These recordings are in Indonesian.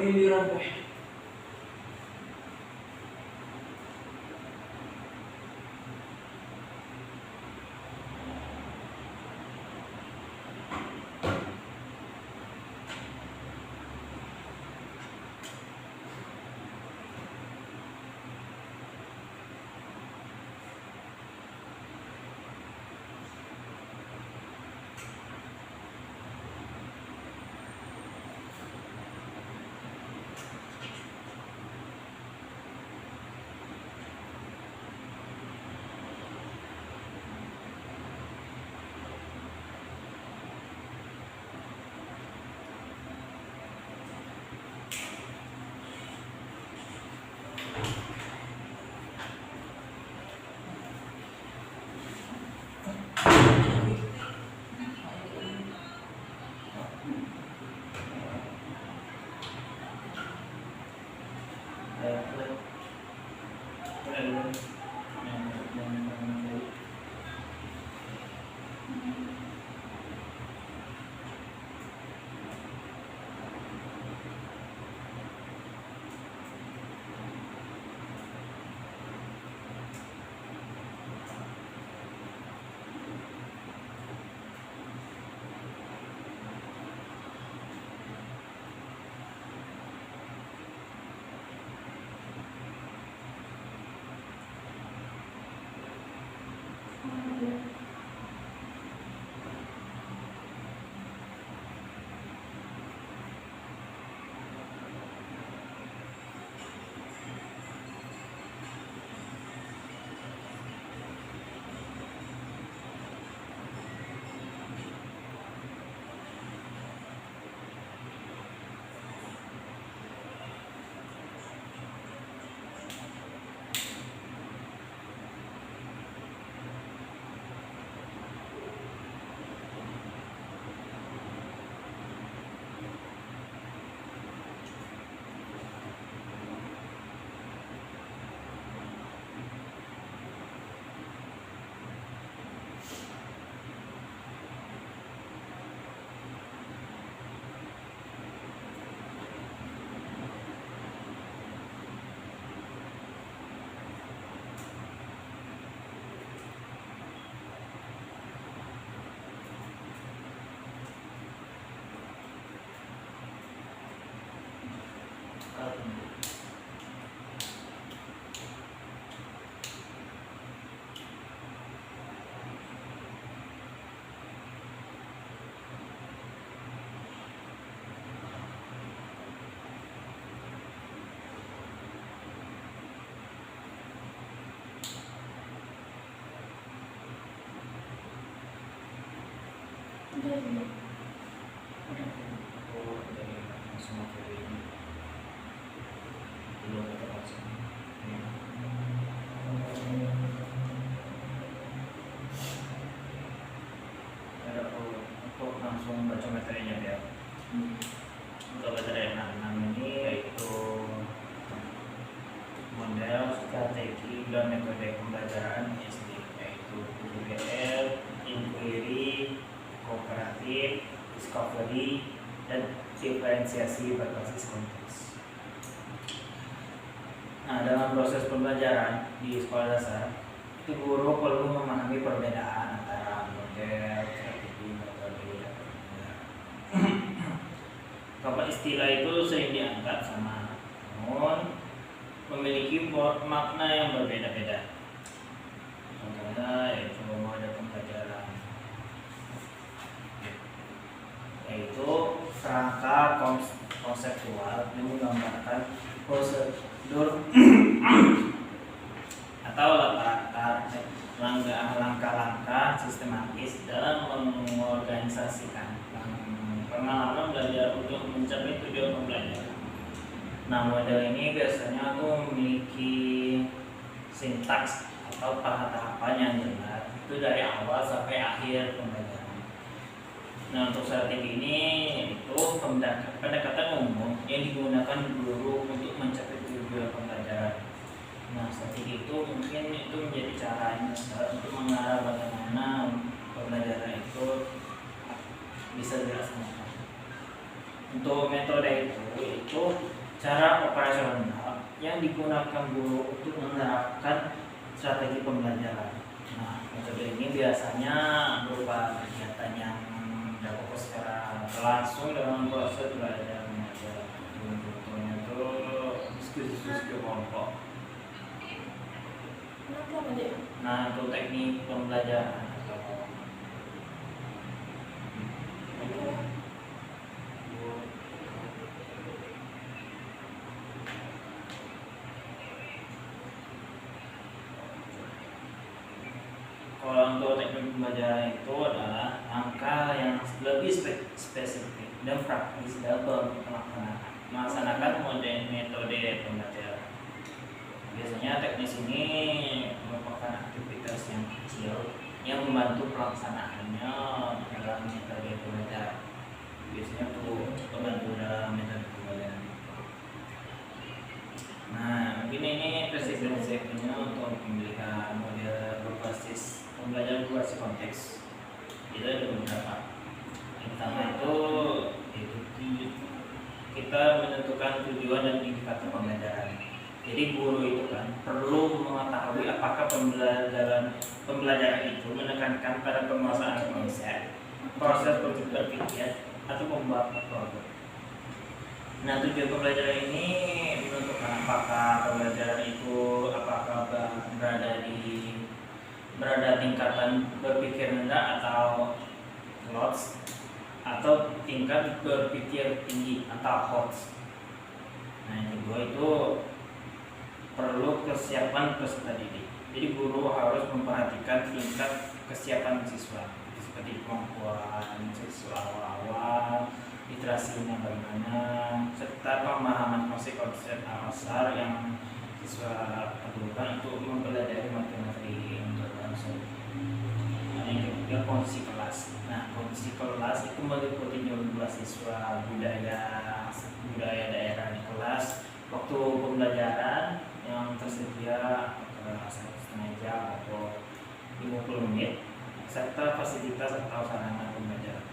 giliran deh. Langsung baca materinya ya. Untuk materi 66 ini yaitu model, strategi, dan metode pembelajaran SD, yaitu PBL, inquiry, kooperatif, discovery, dan diferensiasi berbasis konteks. Nah, dalam proses pembelajaran di sekolah dasar, itu guru perlu memahami perbedaan antara model, strategi, metode, dan beberapa istilah itu sering diangkat sama, namun memiliki makna yang berbeda-beda. Contohnya yaitu mode pembelajaran, yaitu kerangka konseptual yang menggambarkan prosedur atau langkah-langkah sistematis dalam mengorganisasikan pengalaman belajar untuk mencapai tujuan pembelajaran. Nah, model ini biasanya tuh memiliki sintaks atau tahapan yang jelas itu dari awal sampai akhir pembelajaran. Nah, untuk strategi ini itu pendekatan umum yang digunakan guru untuk mencapai tujuan pembelajaran. Nah, strategi itu mungkin itu menjadi caranya untuk mengarah bagaimana pembelajaran itu bisa dilaksanakan. Untuk metode itu cara operasional yang digunakan guru untuk menerapkan strategi pembelajaran. Nah, metode ini biasanya berupa kegiatan yang dilakukan secara langsung dalam proses belajar mengajar. Contohnya itu diskusi kelompok. Nah, untuk teknik pembelajaran kalau untuk teknik pembelajaran itu adalah angka yang lebih spesifik dan praktis dalam melaksanakan metode pembelajaran. Biasanya teknis ini merupakan aktivitas yang kecil yang membantu pelaksanaannya dalam metode pembelajaran. Biasanya tuh membantu dalam metode pembelajaran. Nah, mungkin ini prinsip-prinsipnya untuk pemilihan model berbasis pembelajaran berbasis konteks. Itu ada beberapa. Yang pertama itu kita menentukan tujuan dan indikator pembelajaran. Jadi guru itu kan perlu mengetahui apakah pembelajaran itu menekankan pada penguasaan konsep, proses berpikir, atau pembuat produk. Nah, tujuan pembelajaran ini menentukan apakah pembelajaran itu berada tingkatan berpikir rendah atau lots, atau tingkat berpikir tinggi atau HOTS. Nah, yang kedua itu perlu kesiapan peserta didik. Jadi guru harus memperhatikan tingkat kesiapan siswa, seperti kemampuan siswa awal, literasinya bagaimana, serta pemahaman konsep-konsep dasar yang siswa perlukan untuk mempelajari materi yang berlangsung. Nah, yang ketiga kondisi kelas. Nah, kondisi kelas itu meliputi jumlah siswa, budaya daerah di kelas, waktu pembelajaran yang tersedia 1,5 jam atau 50 menit, serta fasilitas atau sarana pembelajaran.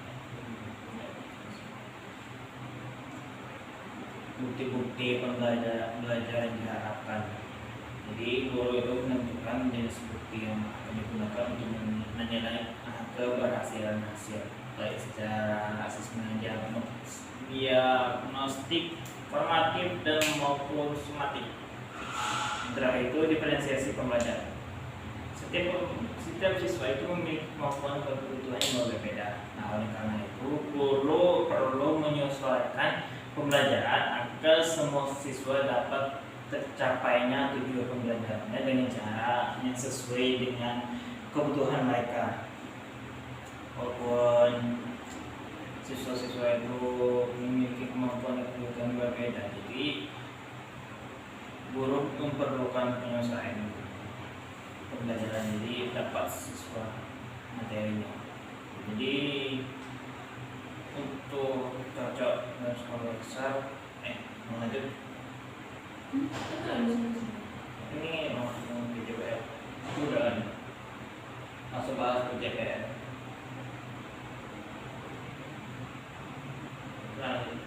Bukti-bukti pembelajaran diharapkan. Jadi guru itu menentukan jenis bukti yang akan digunakan untuk menilai keberhasilan hasil, baik secara asesmen diagnostik, formatif, dan maupun sumatif. Terakhir itu diferensiasi pembelajaran. Setiap siswa itu memiliki kemampuan dan kebutuhan yang berbeda. Nah, oleh karena itu guru perlu menyesuaikan pembelajaran agar semua siswa dapat tercapainya tujuan pembelajarannya dengan cara yang sesuai dengan kebutuhan mereka. Walaupun siswa-siswa itu memiliki kemampuan dan kebutuhan berbeda, jadi guru memerlukan penyesuaian pembelajaran jadi dapat siswa materinya. Jadi untuk cocok dalam sekolah besar, lanjut. Ini langsung PJPL. Udah langsung bahas PJPL. Lanjut.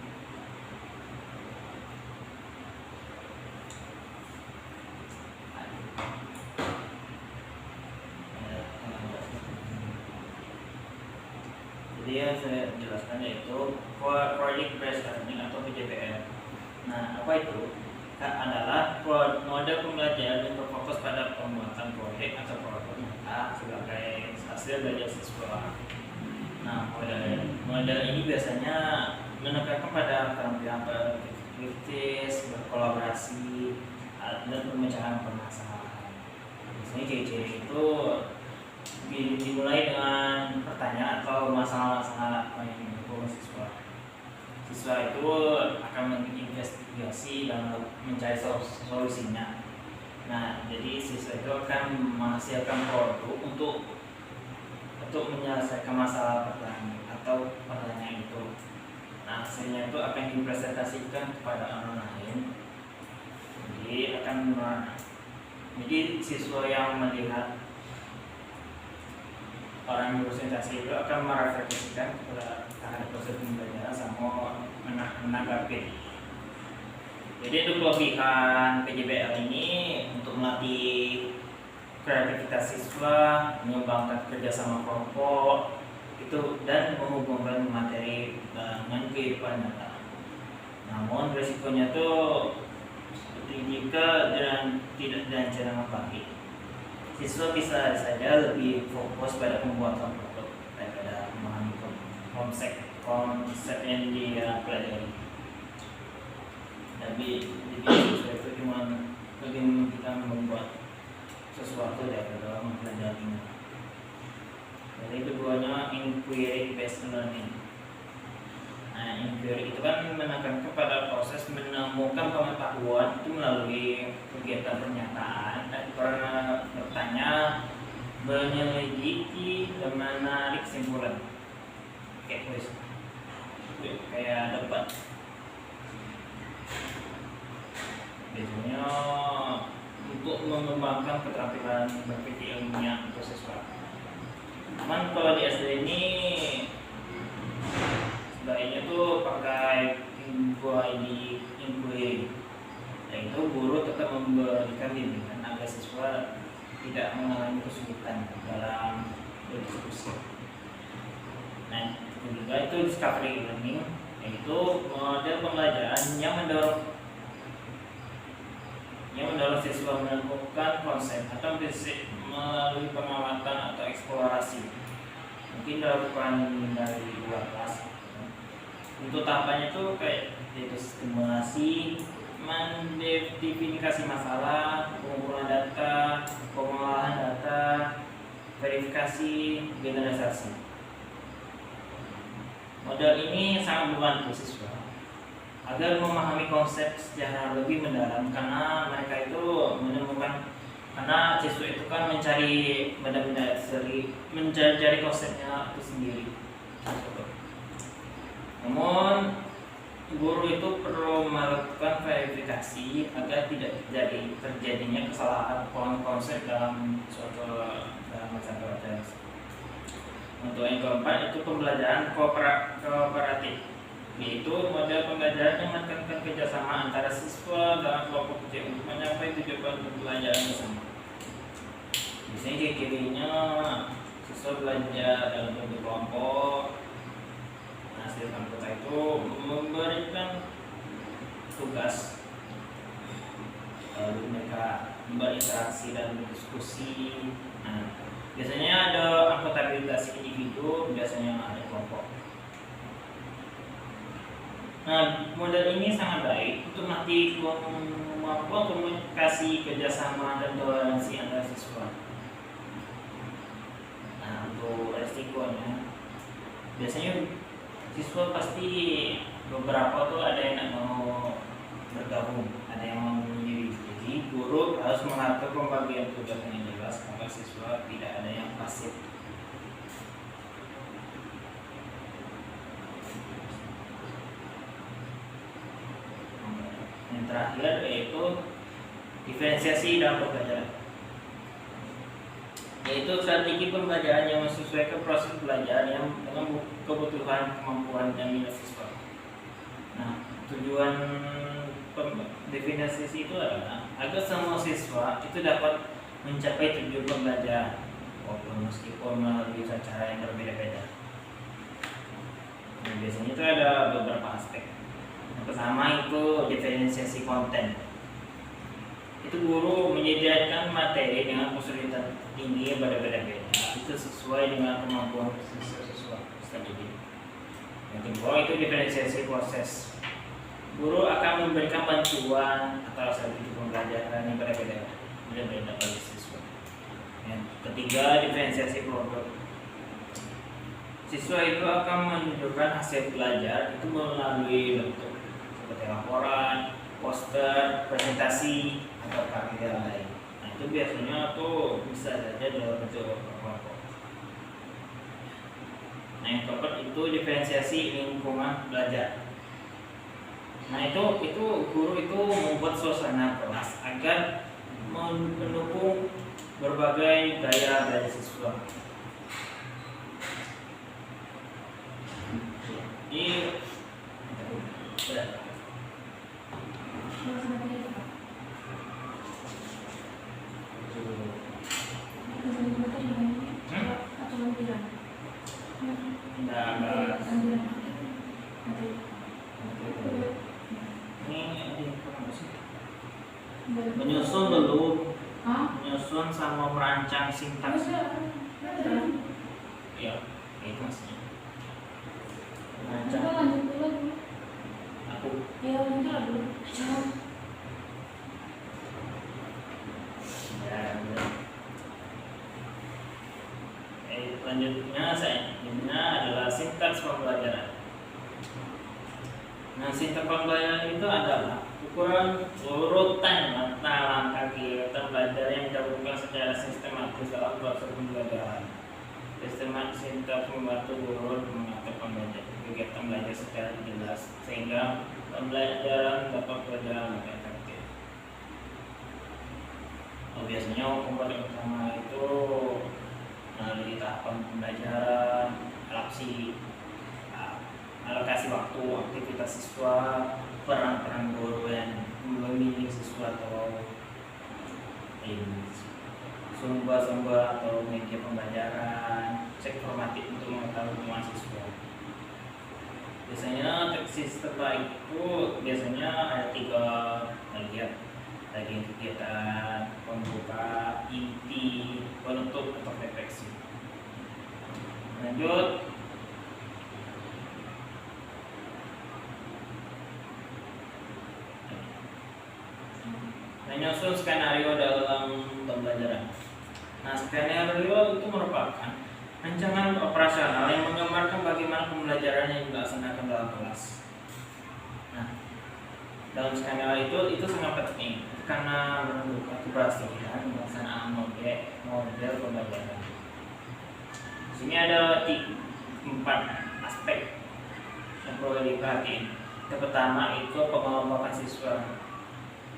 Jadi yang saya jelaskan yaitu Project Based Learning atau PJPL. Nah, apa itu? Adalah model pembelajaran yang berfokus pada pembuatan proyek atau produk nyata sebagai hasil belajar siswa. Nah, model ini biasanya menekankan pada keterampilan berkritis, berkolaborasi, dan pemecahan permasalahan. Biasanya ciri-ciri itu dimulai dengan pertanyaan atau masalah-masalah yang dibawa siswa. Siswa itu akan menginvestigasi dan mencari solusinya. Nah, jadi siswa itu akan menghasilkan produk untuk menyelesaikan masalah pertanyaan itu. Nah, hasilnya itu akan dipresentasikan kepada orang lain. Jadi siswa yang melihat orang yang berpresentasi itu akan merefleksikan terhadap proses pembelajaran sama menanggapi. Jadi untuk kelebihan PJBL ini untuk melatih kreativitas siswa, mengembangkan kerjasama kelompok, itu dan menghubungkan materi dengan kehidupan nyata. Namun resikonya tuh seperti jika tidak direncanakan baik, siswa bisa saja lebih fokus pada pembuatan produk daripada memahami konsep yang dia pelajari. Jadi siswa itu cuma lebih memikirkan membuat sesuatu daripada mempelajarinya. Jadi keduanya inquiry based learning. Nah, inquiry itu kan menekankan kepada proses menemukan pengetahuan itu melalui kegiatan pernyataan dan bertanya, menyelidiki dan menarik kesimpulan. Kayak kuis, kayak debat. Biasanya untuk mengembangkan keterampilan berpikir ilmiah untuk siswa. Namun kalau di SD ini sebaiknya tuh pakai inquiry, yaitu guru tetap memberikan bimbingan agar siswa tidak mengalami kesulitan dalam berdiskusi. Nah, juga itu discovery learning, yaitu model pembelajaran yang mendorong siswa menemukan konsep atau prinsip melalui pengamatan atau eksplorasi. Mungkin dilakukan dari luar kelas. Untuk tahapannya itu kayak yaitu stimulasi, mendefiniasi masalah, pengumpulan data, pengolahan data, verifikasi, generalisasi. Model ini sangat membantu siswa agar memahami konsep secara lebih mendalam, karena mereka itu karena siswa itu kan mencari benda-benda asli, mencari konsepnya itu sendiri. Namun guru itu perlu melakukan verifikasi agar tidak terjadinya kesalahan konsep dalam macam pelajaran. Untuk yang keempat itu pembelajaran kooperatif, yaitu model pembelajaran yang menekankan kerjasama antara siswa dalam kelompok kecil untuk mencapai tujuan pembelajaran bersama. Biasanya ciri-cirinya siswa belajar dalam bentuk kelompok. Hasil anggota itu memberikan tugas, lalu mereka berinteraksi dan berdiskusi. Nah, biasanya ada akuntabilitas individu, biasanya ada kelompok. Nah, model ini sangat baik untuk melatih kemampuan komunikasi, kerjasama, dan toleransi antar siswa. Nah, untuk resikonya, biasanya siswa pasti beberapa tuh ada yang mau bergabung, ada yang mau menyendiri. Jadi guru harus mengatur pembagian tugas yang jelas agar siswa tidak ada yang pasif. Yang terakhir yaitu diferensiasi dalam pembelajaran, yaitu strategi pembelajaran yang menyesuaikan proses belajar yang dengan kebutuhan, kemampuan, dan minat siswa. Nah, tujuan definisi itu adalah agar semua siswa itu dapat mencapai tujuan pembelajaran, walaupun meskipun melalui cara yang berbeda-beda. Nah, biasanya itu ada beberapa aspek. Yang pertama itu diferensiasi konten. Itu guru menyediakan materi dengan kesulitan tinggi yang berbeda-beda. Itu sesuai dengan kemampuan siswa. Yang kedua itu diferensiasi proses. Guru akan memberikan bantuan atau strategi pembelajaran yang berbeda-beda bagi siswa. Yang ketiga diferensiasi produk. Siswa itu akan menunjukkan hasil belajar itu melalui bentuk seperti laporan, poster, presentasi, atau karya lain. Nah, itu biasanya tuh bisa saja dalam bentuk kelompok. Nah, yang keempat itu diferensiasi lingkungan belajar. Nah, itu guru itu membuat suasana kelas agar mendukung berbagai gaya belajar siswa. Ini Menyusun belum. Hah? Menyusun sama merancang sintaks. Udah. Ya, itu maksudnya. Kita Merancang. lanjut dulu. Aku Ya lanjut dulu. ya, udah. Selanjutnya adalah sintaks pembelajaran. Nah, sintaks pembelajaran itu adalah ukuran urutan mata langkah kegiatan belajar yang dilakukan secara sistematis dalam proses pembelajaran. Sistematis sintaks membantu guru mengatur kegiatan belajar secara jelas sehingga pembelajaran dapat berjalan lebih efektif. Biasanya komponen utama itu melalui tahapan pembelajaran, alokasi waktu, aktivitas siswa, peran guru yang membimbing siswa atau sumber-sumber atau media pembelajaran, cek formatif untuk mengetahui temuan siswa. Biasanya tesis terbaik itu biasanya ada 3 bagian. Bagian kegiatan, pembuka, inti, penutup atau refleksi. Lanjut. Menyusun skenario dalam pembelajaran. Nah, skenario itu merupakan rancangan operasional yang menggambarkan bagaimana pembelajaran yang dilaksanakan dalam kelas. Nah, dalam skenario itu sangat penting karena menentukan keberhasilan pelaksanaan model pembelajaran. Di sini ada 4 aspek yang perlu diperhatiin. Yang pertama itu pengelompokan siswa.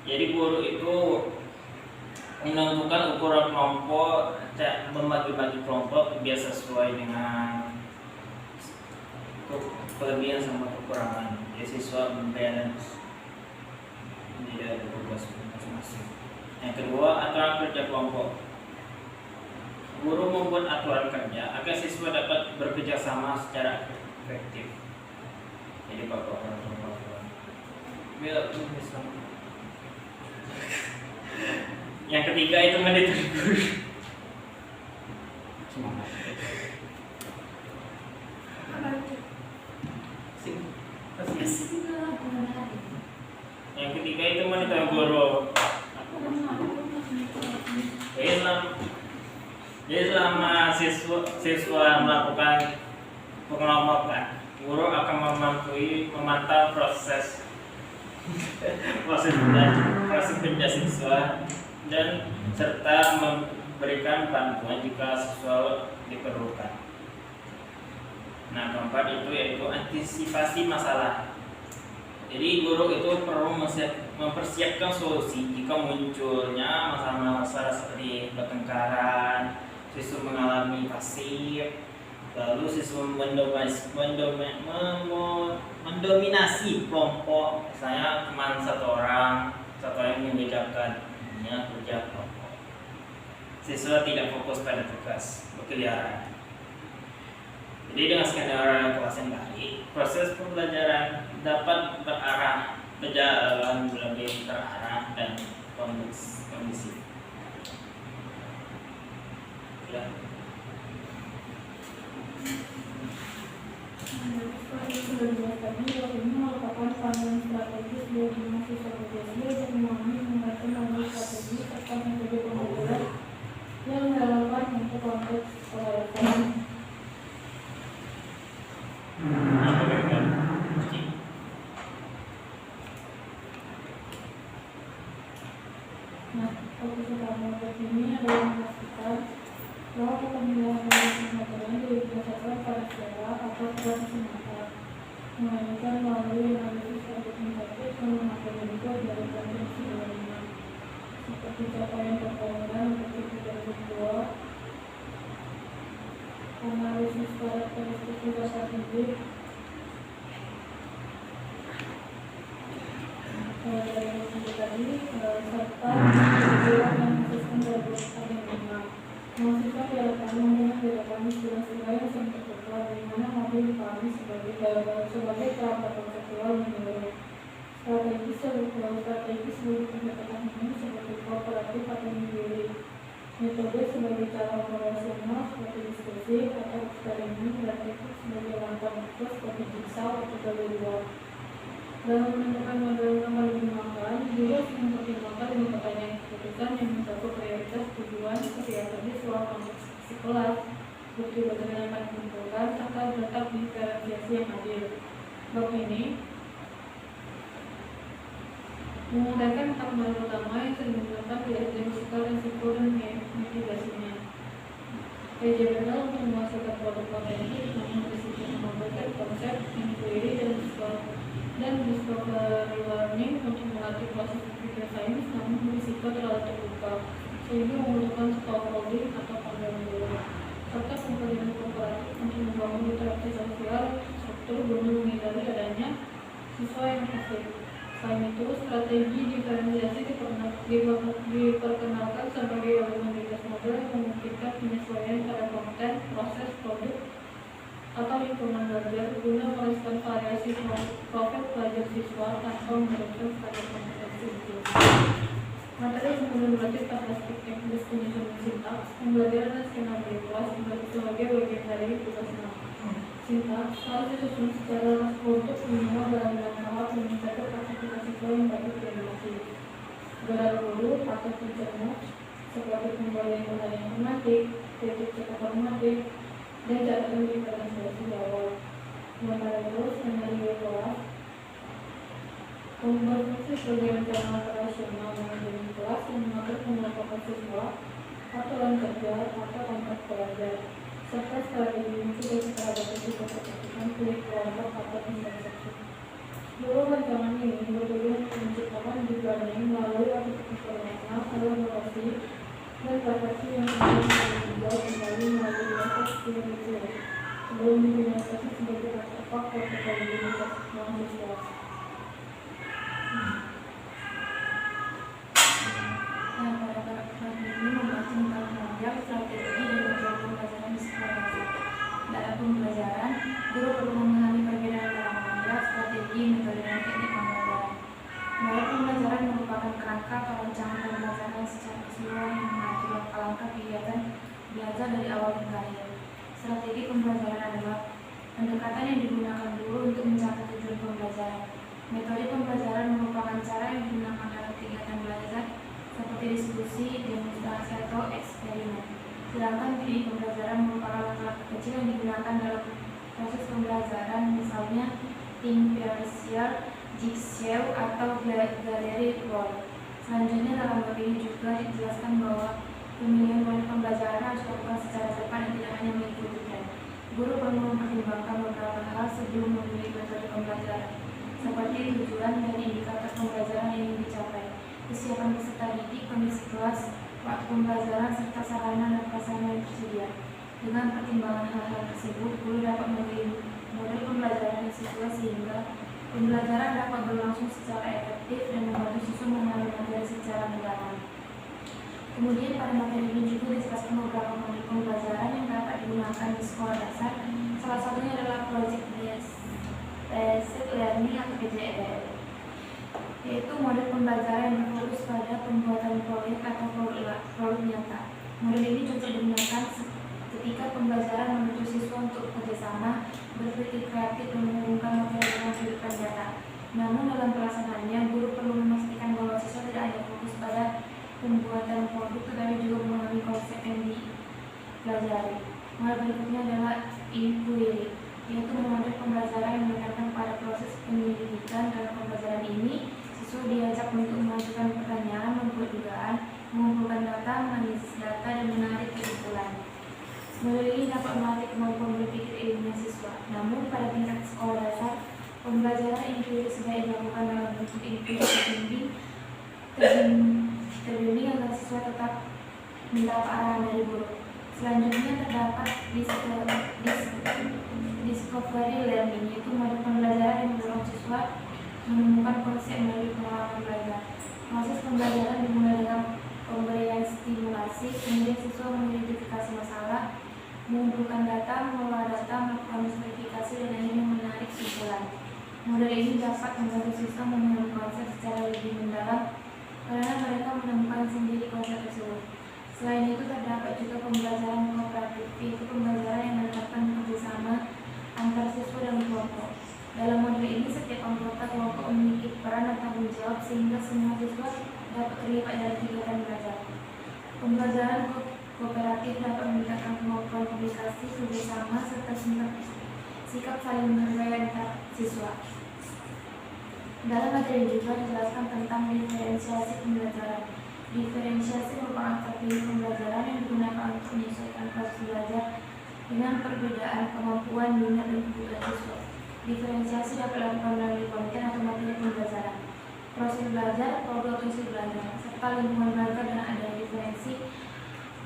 Jadi guru itu menentukan ukuran kelompok, membagi-bagi kelompok biar sesuai dengan kelebihan sama kekurangan. Jadi siswa membalance tidak tugas masing-masing. Yang kedua, aturan kerja kelompok. Guru membuat aturan kerja agar siswa dapat bekerja sama secara efektif. Jadi bapak. Yang ketiga itu mendetail guru. Semangat. Yang ketiga itu mendetail guru. Jadi selama siswa melakukan pengelompokan, guru akan memantau proses kerja siswa dan serta memberikan bantuan jika siswa diperlukan. Nah, keempat itu yaitu antisipasi masalah. Jadi guru itu perlu mempersiapkan solusi jika munculnya masalah-masalah seperti pertengkaran, siswa mengalami pasif, lalu siswa mendominasi kelompok, misalnya cuma satu orang yang mengerjakan kerja kelompok. Siswa tidak fokus pada tugas, berkeliaran. Jadi dengan skenario kelas yang baik, proses pembelajaran dapat berjalan lebih terarah dan kondusif. Ya. Tadi ini merupakan panduan strategis bagi mahasiswa berjaya dan memahami menggunakan panduan strategi serta metode pembelajaran yang relevan untuk konteks pelajaran. Nah, fokus utama ini adalah memastikan bahwa pemilihan pembelajaran didasarkan pada skala atau semata, melainkan melalui analisis argumentatif yang mengakomodir dari kondisi sebelumnya, seperti capaian pembangunan untuk 2002, analisis karakteristik tugas akademik, dari itu tadi, serta tujuan yang mengkhususkan dari akademik. Mahasiswa diharapkan menggunakan istilah-istilah yang konseptual, di mana mampu dipahami sebagai perangkat konseptual menurut strategi seluruh pendekatan ini demonstratif atau memilih. Metode sebagai cara operasional seperti diskusi atau eksperimen dan teknik sebagai langkah mikro seperti jigsaw atau teori luar. Dalam menentukan model yang akan digunakan, guru harus mempertimbangkan 5 pertanyaan keputusan yang mencakup prioritas, tujuan, kegiatan visual, konteks kelas, bukti bacaan yang akan dikumpulkan, serta letak diferensiasi yang adil. Bab ini menggunakan 4 model utama yang sering digunakan di SD musikal, risiko, dan mitigasinya. PJBL untuk menghasilkan produk potensi, namun risiko mengembangkan konsep, inquiry, dan discovery learning untuk melatih proses berpikir sains, namun risiko terlalu terbuka, sehingga membutuhkan scaffolding atau panduan guru, serta pembelajaran kooperatif untuk membangun interaksi sosial struktur guna menghindari adanya siswa yang pasif. Selain itu, strategi diferensiasi diperkenalkan sebagai elemen bisnis model yang memungkinkan penyesuaian pada konten, proses, produk, atau lingkungan belajar guna merespon variasi profil pelajar siswa tanpa menurunkan standar kompetensi itu. Materi mengenai pada aspek teknis penyusunan sintaks, pembelajaran dan skenario kelas sebagai bagian dari tugasnya. Sintaks harus disusun secara untuk minimal dalam tahap yang mencakup aktivitas siswa yang dapat diamati. Gerak guru atau pencerna seperti pembelajaran pertanyaan tematik, titik cetak tematik, dan catatan diferensiasi di awal. Sementara itu, skenario kelas berfungsi sebagai rencana operasional manajemen kelas yang mengatur pengelompokan siswa, aturan kerja, atau kontrak pelajar, serta strategi mitigasi terhadap risiko keputusan kulit kelompok atau interseksi. Seluruh rancangan ini bertujuan untuk menciptakan deep learning melalui aktivitas informasional, kolaborasi, dan refleksi yang kemudian ditinjau kembali melalui proses experiential sebelum diimplementasi sebagai artefak kapabilitas mahasiswa. Nah, pada paragraf ini membahas tentang model, strategi, dan tujuan pembelajaran di sekolah dasar. Dalam pembelajaran, guru perlu memahami perbedaan dalam model, strategi, metode, dan teknik pembelajaran. Model pembelajaran merupakan kerangka atau rancangan pembelajaran secara keseluruhan yang mengatur langkah-langkah kegiatan belajar dari awal hingga akhir. Strategi pembelajaran adalah pendekatan yang digunakan guru untuk mencapai tujuan pembelajaran. Metode pembelajaran merupakan cara yang digunakan dalam kegiatan belajar seperti diskusi, demonstrasi, atau eksperimen. Sedangkan teknik pembelajaran merupakan langkah kecil yang digunakan dalam proses pembelajaran, misalnya inversial, jigsaw, atau galeri wall. Selanjutnya dalam bab ini juga dijelaskan bahwa pemilihan model pembelajaran harus dilakukan secara tepat dan tidak hanya mengikuti tren. Guru perlu mempertimbangkan beberapa hal sebelum memilih metode pembelajaran, seperti tujuan dan indikator pembelajaran yang ingin dicapai, kesiapan peserta didik, kondisi kelas, waktu pembelajaran, serta sarana dan prasarana yang tersedia. Dengan pertimbangan hal-hal tersebut, guru dapat memilih model pembelajaran yang sesuai sehingga pembelajaran dapat berlangsung secara efektif dan membantu siswa memahami materi secara mendalam. Kemudian pada materi ini juga dijelaskan beberapa model pembelajaran yang dapat digunakan di sekolah dasar. Salah satunya adalah Project Based Learning atau PBL, yaitu model pembelajaran yang berfokus pada pembuatan proyek atau produk nyata. Model ini cocok digunakan ketika pembelajaran menuntut siswa untuk bekerjasama, berpikir kreatif, dan menghubungkan materi dengan kehidupan nyata. Namun dalam pelaksanaannya, guru perlu memastikan bahwa siswa tidak hanya fokus pada pembuatan produk, tetapi juga memahami konsep yang dipelajari. Model berikutnya adalah inquiry, yaitu model pembelajaran yang menekankan pada proses penyelidikan. Dalam pembelajaran ini, siswa diajak untuk mengajukan pertanyaan, membuat dugaan, mengumpulkan data, menganalisis data, dan menarik kesimpulan. Model ini dapat melatih kemampuan berpikir ilmiah siswa. Namun pada tingkat sekolah dasar, pembelajaran inquiry sebaiknya dilakukan dalam bentuk inquiry terbimbing agar siswa tetap mendapat arahan dari guru. Selanjutnya terdapat discovery learning, yaitu model pembelajaran yang mendorong siswa menemukan konsep melalui pengalaman belajar. Proses pembelajaran dimulai dengan pemberian stimulasi, kemudian siswa mengidentifikasi masalah, mengumpulkan data, mengolah data, melakukan verifikasi, dan akhirnya menarik kesimpulan. Model ini dapat membantu siswa memahami konsep secara lebih mendalam karena mereka menemukan sendiri konsep tersebut. Selain itu terdapat juga pembelajaran kooperatif, yaitu pembelajaran yang meletakkan kerjasama antar siswa dan kelompok. Dalam model ini setiap anggota kelompok memiliki peran dan tanggung jawab sehingga semua siswa dapat terlibat dalam kegiatan belajar. Pembelajaran kooperatif dapat meningkatkan kemampuan komunikasi, kerjasama, serta sikap saling menghargai antar siswa. Dalam materi juga dijelaskan tentang diferensiasi pembelajaran. Diferensiasi merupakan strategi pembelajaran yang digunakan untuk menyesuaikan proses belajar dengan perbedaan kemampuan, minat, dan kebutuhan siswa. Diferensiasi dapat dilakukan melalui konten atau materi pembelajaran, proses belajar, produk hasil belajar, serta lingkungan belajar. Dengan adanya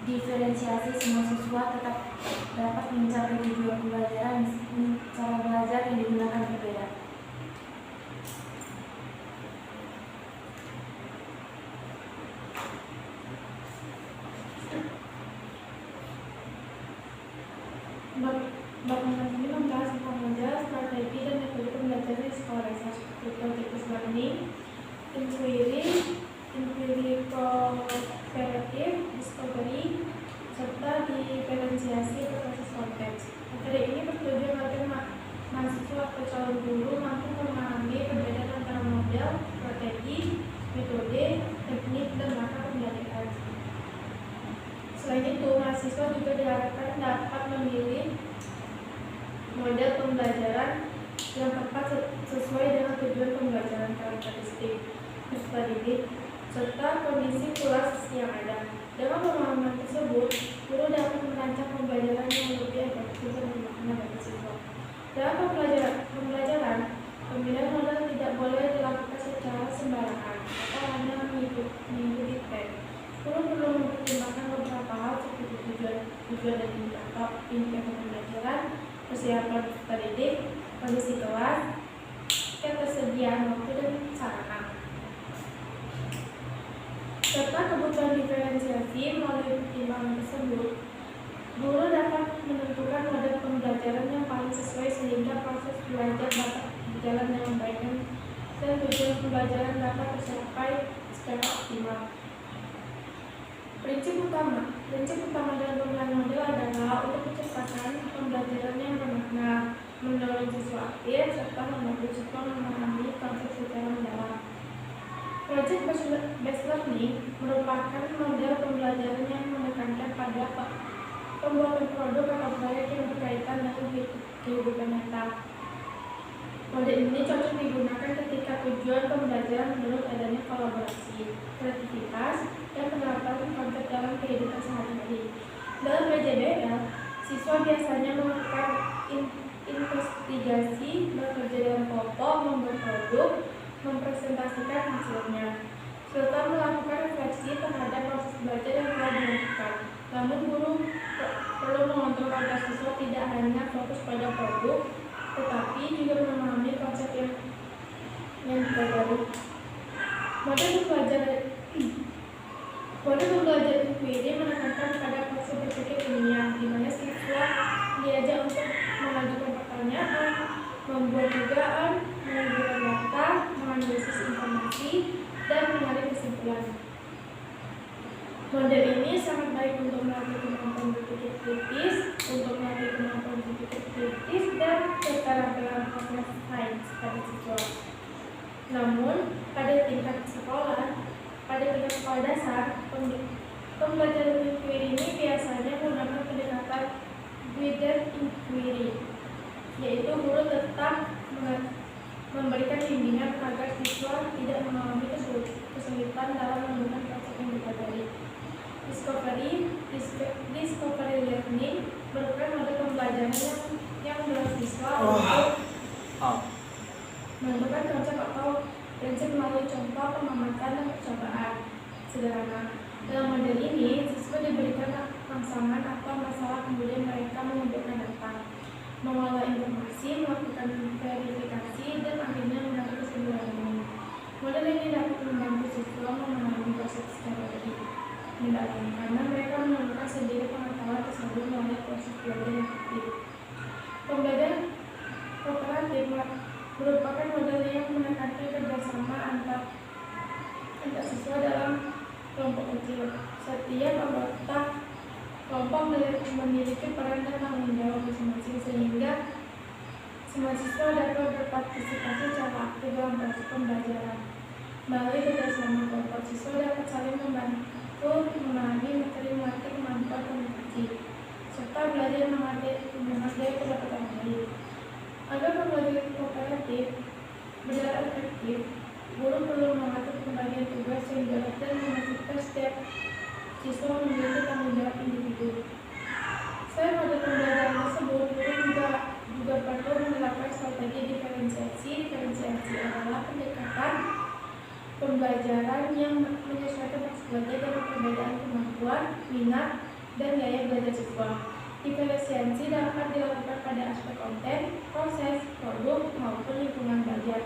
diferensiasi, semua siswa tetap dapat mencapai tujuan pembelajaran meskipun cara belajar yang digunakan berbeda. Bab 6 ini membahas tentang model, strategi, dan metode pembelajaran di sekolah dasar seperti project learning, inquiry cooperative, discovery, serta diferensiasi berbasis konteks. Materi ini bertujuan agar mahasiswa atau calon guru mampu memahami perbedaan antara model, strategi, metode, teknik, dan langkah pembelajaran. Selain itu, mahasiswa juga diharapkan dapat memilih model pembelajaran yang tepat sesuai dengan tujuan pembelajaran, karakteristik peserta didik, serta kondisi kelas yang ada. Dengan pemahaman tersebut, guru dapat merancang pembelajaran yang lebih efektif dan bermakna bagi siswa. Dalam pembelajaran, pemilihan model tidak boleh dilakukan secara sembarangan atau hanya mengikuti tren. Guru perlu mempertimbangkan beberapa hal seperti tujuan dan impian pembelajaran, persiapan peserta didik, kondisi kelas, ketersediaan waktu dan sarana, serta kebutuhan diferensiasi. Melalui pertimbangan tersebut, guru dapat menentukan model pembelajaran yang paling sesuai sehingga proses belajar dapat berjalan dengan baik dan tujuan pembelajaran dapat tercapai secara optimal. Prinsip utama dalam pemilihan model adalah untuk menciptakan pembelajaran yang bermakna, mendorong siswa aktif, serta membantu siswa memahami konsep secara mendalam. Project based learning merupakan model pembelajaran yang menekankan pada pembuatan produk atau proyek yang berkaitan dengan kehidupan nyata. Model ini cocok digunakan ketika tujuan pembelajaran menurut adanya kolaborasi, kreativitas, dan penerapan konsep dalam kehidupan sehari-hari. Dalam PJBL, siswa biasanya melakukan investigasi, bekerja dalam kelompok, membuat produk, mempresentasikan hasilnya, serta melakukan refleksi terhadap proses belajar yang telah dilakukan. Namun, guru perlu mengontrol agar siswa tidak hanya fokus pada produk, tetapi juga memahami konsep yang dipelajari. Model pembelajaran inquiry menekankan pada proses berpikir ilmiah, di mana siswa diajak untuk mengajukan pertanyaan, membuat dugaan, mengumpulkan data, menganalisis informasi, dan menarik kesimpulan. Model ini sangat baik untuk melatih kemampuan berpikir kritis, dan keterampilan problem science pada siswa. Namun, pada tingkat sekolah dasar, pembelajaran inquiry ini biasanya menggunakan pendekatan guided inquiry, yaitu guru tetap memberikan bimbingan agar siswa tidak mengalami kesulitan dalam menemukan konsep yang dipelajari. Discovery learning merupakan model pembelajaran yang mendorong siswa untuk menentukan konsep atau prinsip melalui contoh, pengamatan, dan percobaan sederhana. Dalam model ini, siswa diberikan rangsangan atau masalah, kemudian mereka mengumpulkan data, mengolah informasi, melakukan verifikasi, dan akhirnya mendapat kesimpulan. Model ini dapat membantu siswa memahami proses secara lebih mendalam karena mereka menemukan sendiri pengetahuan tersebut melalui proses belajar yang aktif. Pembelajaran kooperatif merupakan model yang menekankan kerjasama antar siswa siswa dalam kelompok kecil. Setiap anggota kelompok memiliki peran dan tanggung jawab masing-masing sehingga semua siswa dapat berpartisipasi secara aktif dalam proses pembelajaran. Melalui kerjasama kelompok, siswa dapat saling membantu memahami materi kemampuan komunikasi, serta belajar menghargai pendapat orang lain. Agar pembelajaran kooperatif berjalan efektif, guru perlu mengatur pembagian tugas yang jelas dan memastikan setiap siswa memiliki tanggung jawab individu. Selain pada pembelajaran tersebut, guru juga perlu menerapkan strategi diferensiasi. Diferensiasi adalah pendekatan pembelajaran yang menyesuaikan maksud belajar dengan perbedaan kemampuan, minat, dan gaya belajar siswa. Diferensiasi dapat dilakukan pada aspek konten, proses, produk, maupun lingkungan belajar.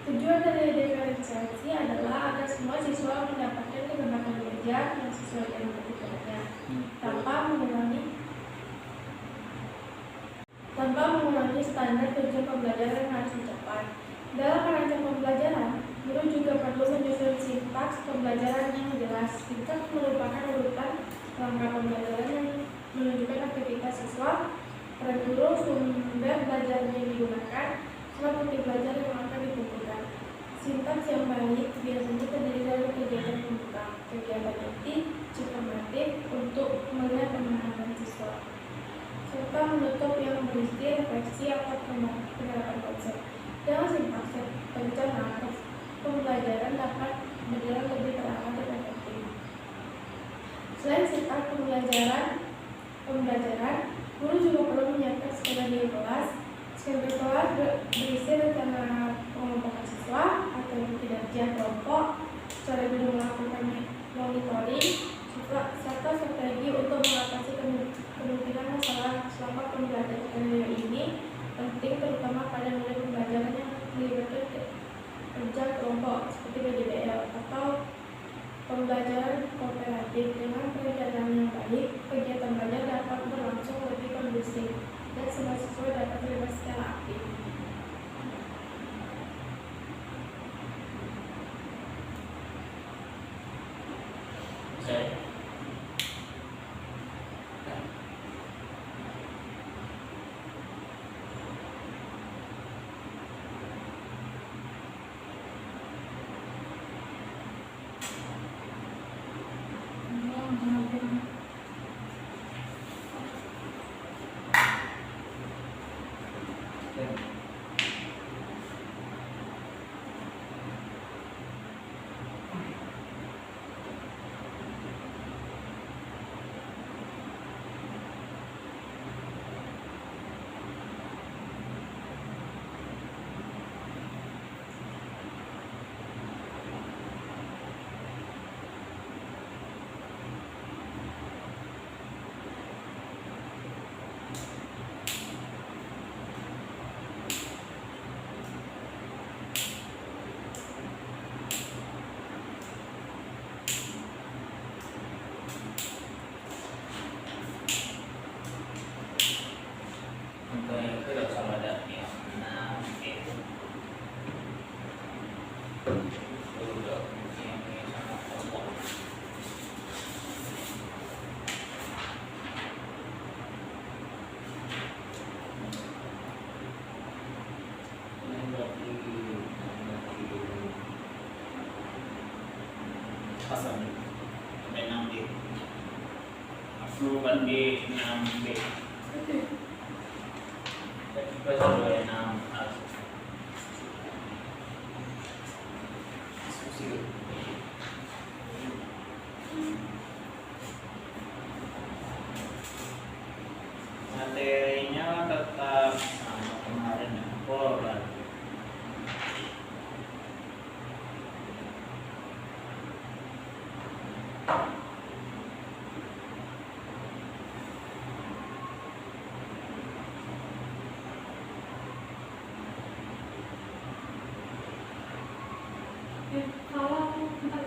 Tujuan dari diferensiasi adalah agar semua siswa mendapatkan kebenaran belajar yang sesuai dengan kebutuhannya, tanpa mengurangi standar tujuan pembelajaran yang harus dicapai. Dalam merancang pembelajaran, guru juga perlu menyusun sintaks pembelajaran yang jelas. Sintaks merupakan urutan langkah pembelajaran yang menunjukkan aktivitas siswa, peran guru, sumber belajar yang digunakan, serta bukti belajar yang akan dikumpulkan. Sintaks yang baik biasanya terdiri dari kegiatan pembuka, kegiatan inti, sistematik untuk melihat pemahaman siswa, serta menutup yang berisi refleksi atau penerapan konsep. Dengan sintaks yang rencana, pembelajaran dapat berjalan lebih terarah dan efektif. Selain sintaks pembelajaran, guru juga perlu menyiapkan skenario kelas. Skenario kelas berisi rencana pengelompokan siswa atau kinerja kelompok, cara guru melakukan monitoring, serta strategi untuk mengatasi kemungkinan masalah selama pembelajaran. Skenario ini penting terutama pada nilai pembelajaran yang melibatkan kerja kelompok seperti PJBL atau pembelajaran kooperatif. Dengan perencanaan yang baik, kegiatan belajar dapat berlangsung lebih kondusif dan semua siswa dapat terlibat secara aktif. Untuk yang itu kalau ada yang 6 itu udah yang sama kelompok. Pasal sampai 6B. Aku bandi 6B. Pasal 26 materinya tetap sama kemarin ya, pola. Kalau bentar.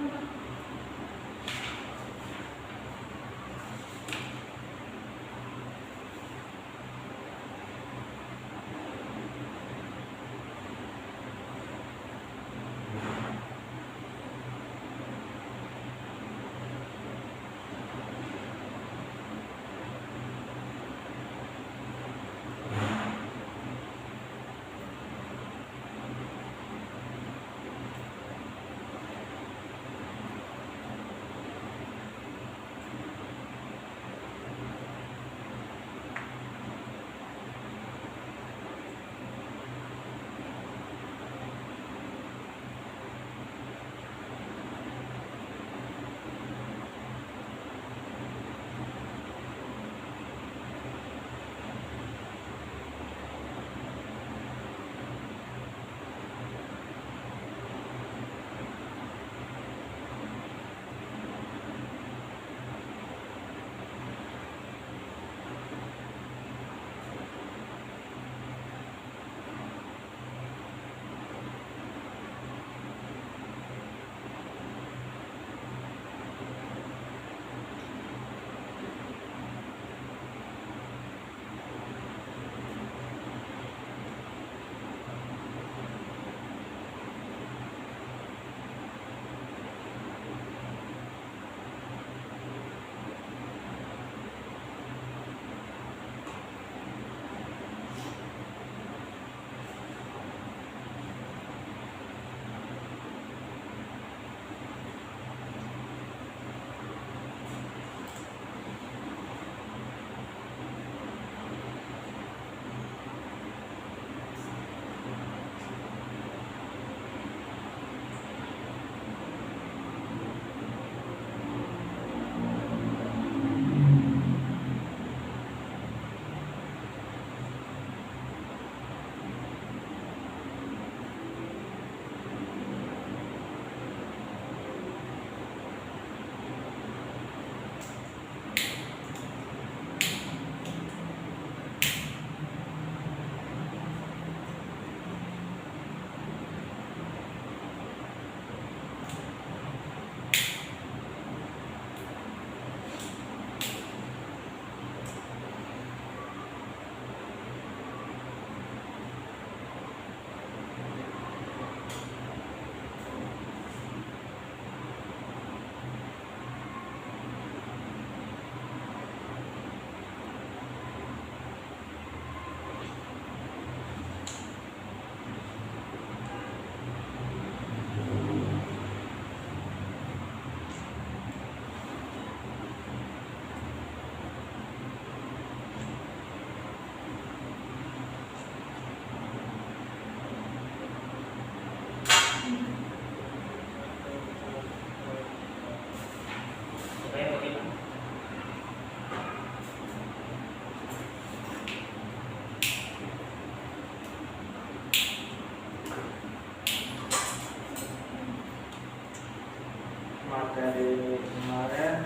materi kemarin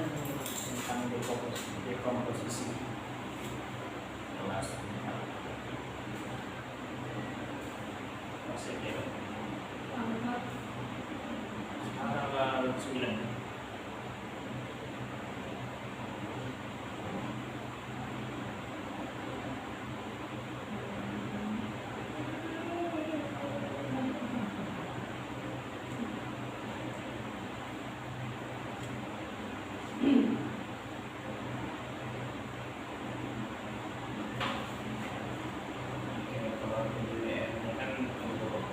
tentang dekomposisi kelas masih ya Angkat tanggal 9. Oke, kalau PDWM ini kan untuk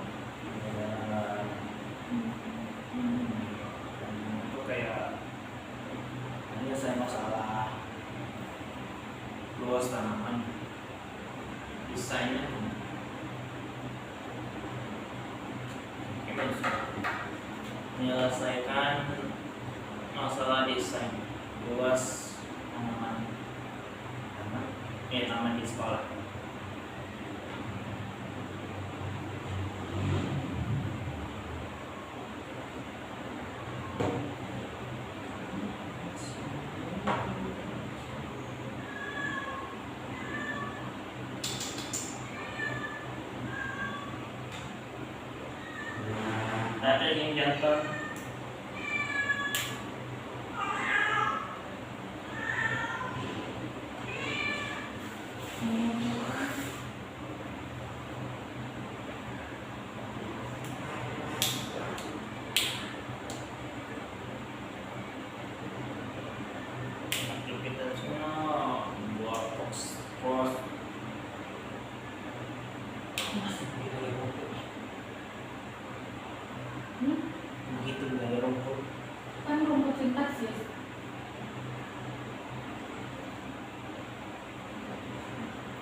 itu kayak menyelesaikan masalah luas tanaman desainnya menyelesaikan masalah desain luas taman di sekolah. Ada yang jatuh. Kita semua buat post begitu dari rumput. kan rumput sintaksis.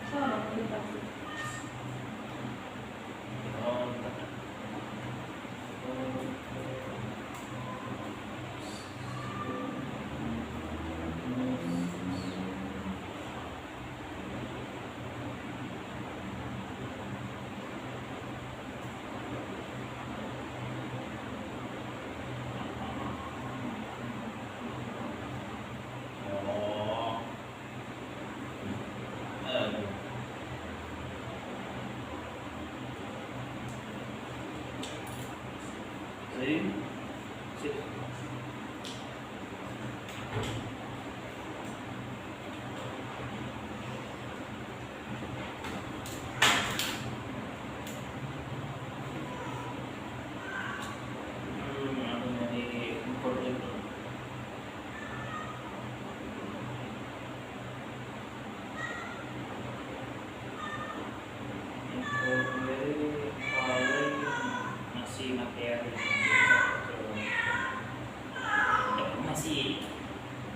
Salah sintaksis. Oh, jadi sip. Aku nyari import itu. Import dari paling masih materi. Masih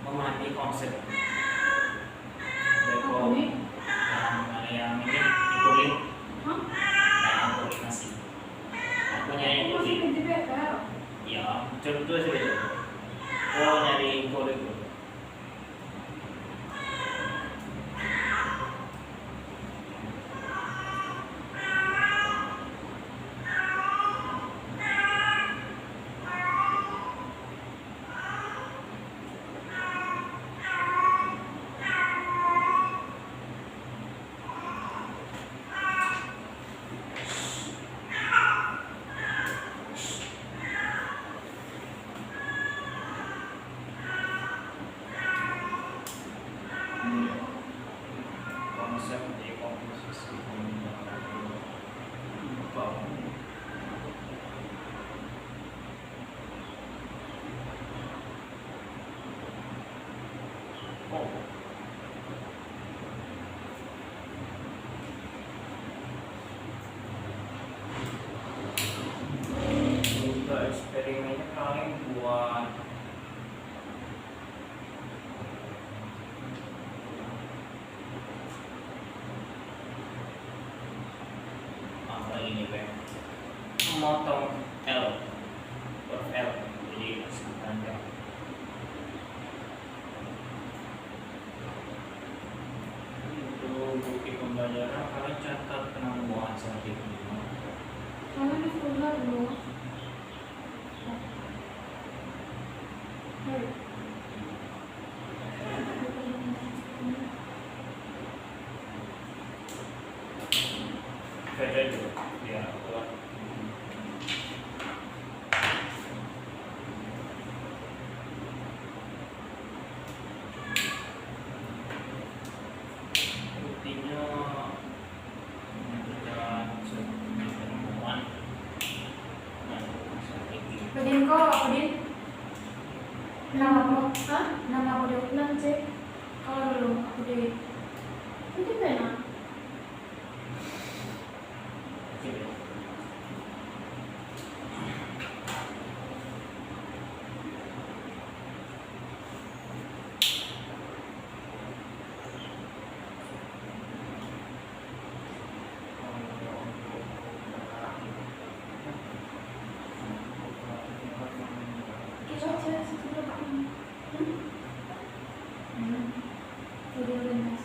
memahami konsep Apa Dekom nih? yang ini dikulik Hah? yang kulik masih aku nyari Masih kulik di DPR. ya contoh saja nyari kulik konsep dekomposisi oh untuk eksperimennya paling buat apa ini memotong L huruf L jadi panjang. Untuk bukti pembelajaran kalian catat penambahan sampai 5. Karena di sekolah dulu. Beda dulu biar keluar. Buktinya berjalan semuanya. Udin kok, Udin? Nama apa? Hah? Nama apa dia? 6C. Kalau dulu, aku deh. Mungkin enak. Kita aja sebelum kamu. Udin lintas.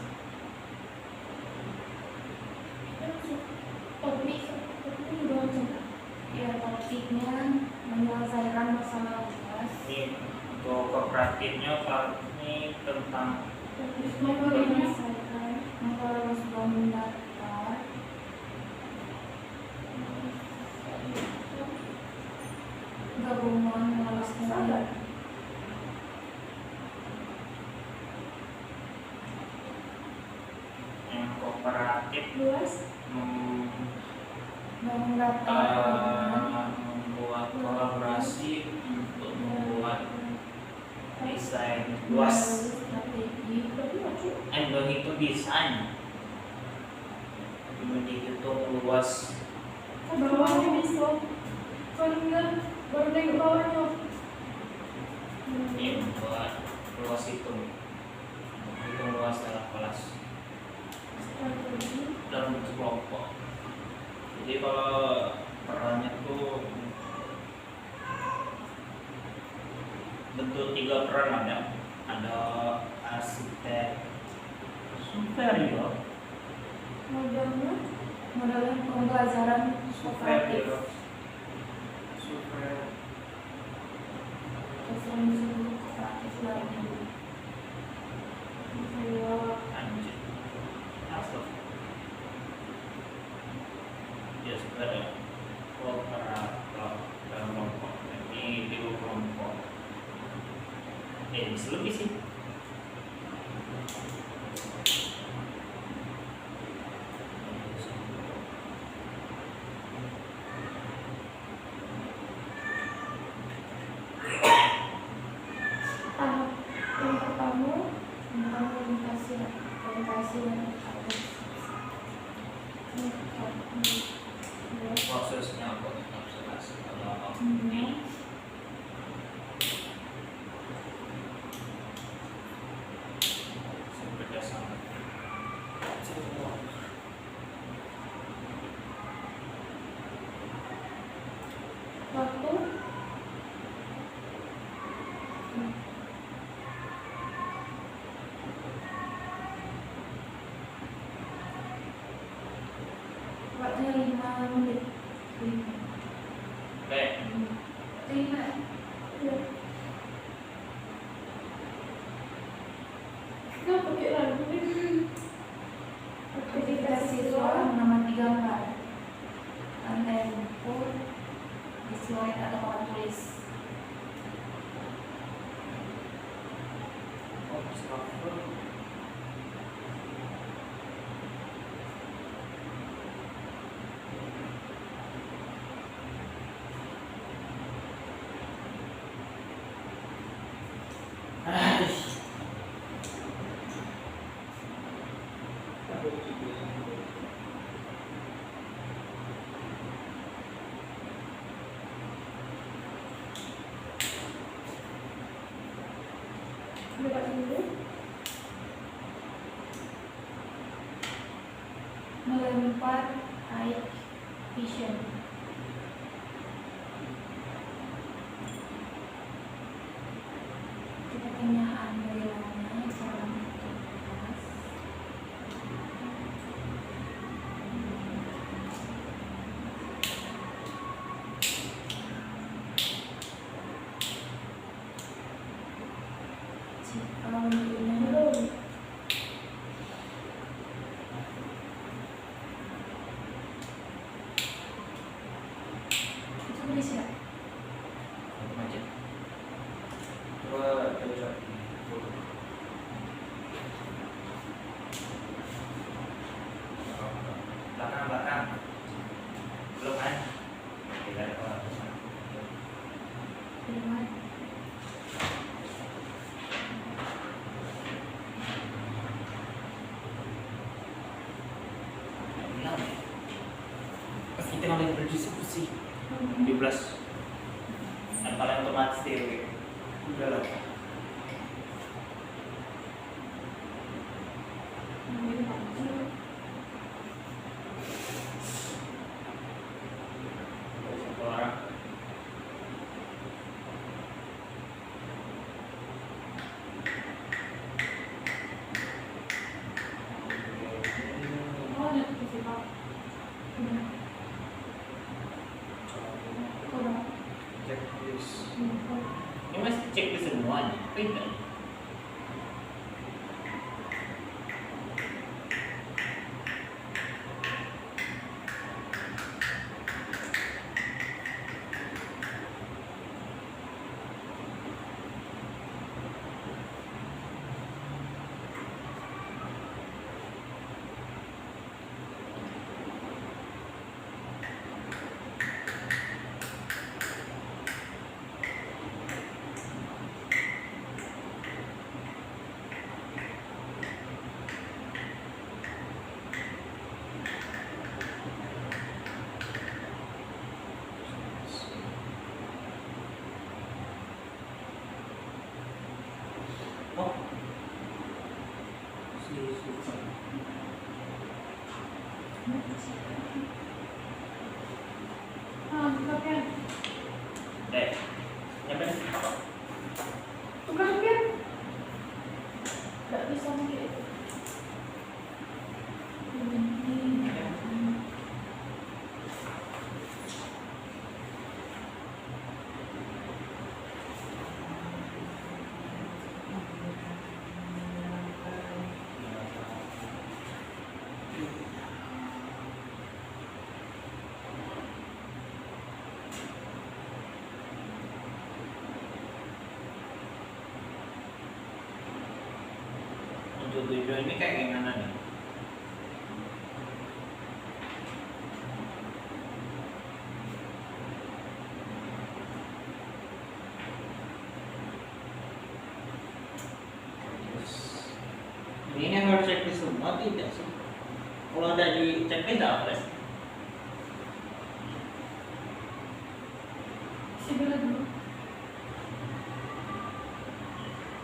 Topik udah coba. Ya, topiknya menyelesaikan masalah tugas. Ini untuk kooperatifnya Pak, ini tentang Menyelesaikan masalah sebelum mendaftar. Gabungan meloloskan Sabar. yang kooperatif Luas. mendaftar membuat kolaborasi untuk membuat desain luas. strategi Berarti masuk. Begitu desain begitu luas. Ke bawahnya bisa. Kalau enggak, baru naik ke bawahnya. Ini membuat luas itu luas dalam kelas Strategi. dalam bentuk kelompok. Jadi kalau perannya tuh bentuk 3 peran ada arsitek superior Modalnya. modalnya pembelajaran kooperatif. superior Kesan disebut kooperatif lainnya. Saya anjir asal ya superior kooperatif dalam kelompok. Ini di kelompok bisa lebih sih. tahap yang pertama Tentang orientasi dan Prosesnya aku tetap jelas kalau ini berbeda sama waktu waktunya 5 menit. 5. kayak 5. ya. Nggak pakai lagu. Aktivitas siswa mengamati gambar. Lantai buku, slide atau papan tulis. obstacle Dekat dulu. Melempar air vision. Pertanyaan bagaimana cara menentukan fisika untuknya. Belum. Itu berisi ya? Macet. Coba coba. Belakang. Belum kan? Tidak ada apa-apa. Firman. Bilang ya. Pas kita ngalahin berdiskusi 17 yang paling otomatis deh. Udah lah. Satu orang. Oh, ada fisika. Udah. Udah. Checklist. Hmm. Ini masih checklist semuanya. Pindah. Oh. Ah, buka pen. Deh. Nyampe di apa? Buka pen. Nggak bisa pakai itu. Untuk video ini kayak gimana nih? Ini yang harus checklist semua tidak sih? Kalau ada di checklist apa sih? Isi dulu dulu.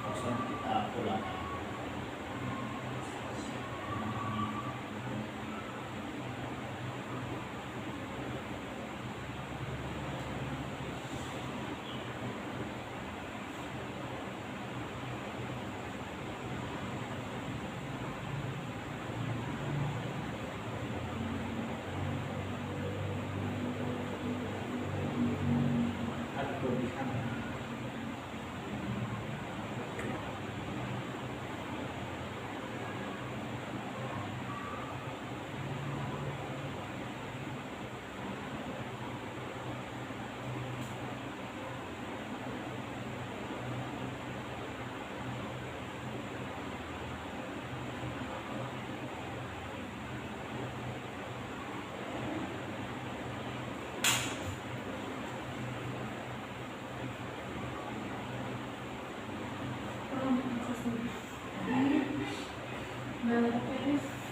Langsung kita pulang. Ada kelebihan.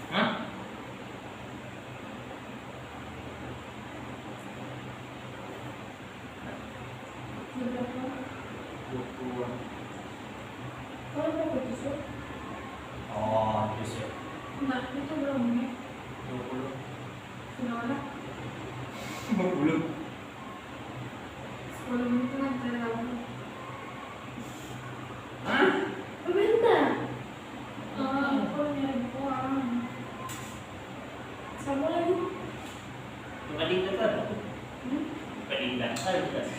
Hah? Berapa? 20-an. Kalau berapa tusuk? Oh, terus ya. Enggak, itu belum ya. 20. Sudah ada. 50. 10 menit kan saya lalu. Hah? Bentar. Aku nyari uang. Sama lagi. Cuma di itu kan? Hmm? Pedingan. Ayo, guys.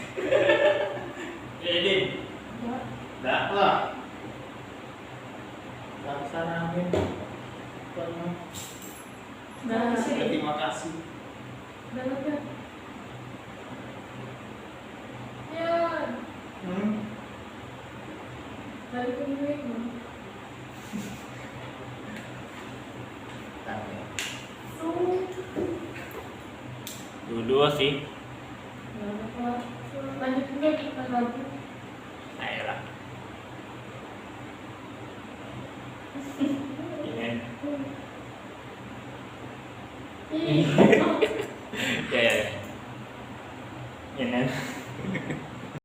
Jadi, Ya. dah lah. saranin. Nah, Terima kasih. banget ya. Ya, balikin duit dong. Dua sih. Nggak apa-apa. Lanjutin deh kita lagi. Ayolah. Ini. Ih,